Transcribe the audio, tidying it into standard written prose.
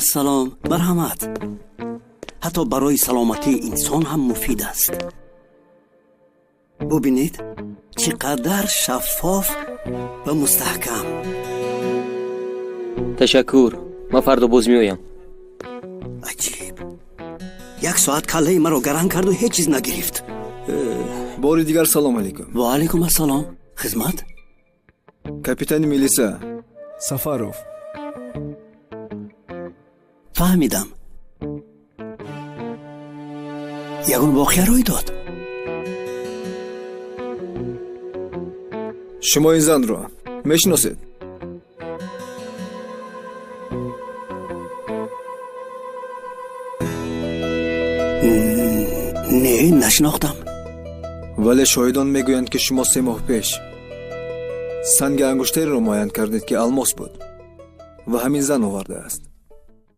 سلام، مرحمت. حتی برای سلامتی انسان هم مفید است. ببینید چقدر شفاف و مستحکم. تشکر. من فردا باز میایم. عجیب. 1 ساعت کله مرا گرم کرد و هیچ چیز نگرفت. باری دیگر سلام علیکم. و علیکم السلام. خدمت؟ کاپیتان میلیسا سفاروف. فهمیدم. یگون واقعه روی داد. شما این زن رو میشناسید؟ نه، نشناختم. ولی شاهدان میگویند که شما 3 ماه پیش سنگ انگشتری رو معاین کردید که الماس بود و همین زن آورده است.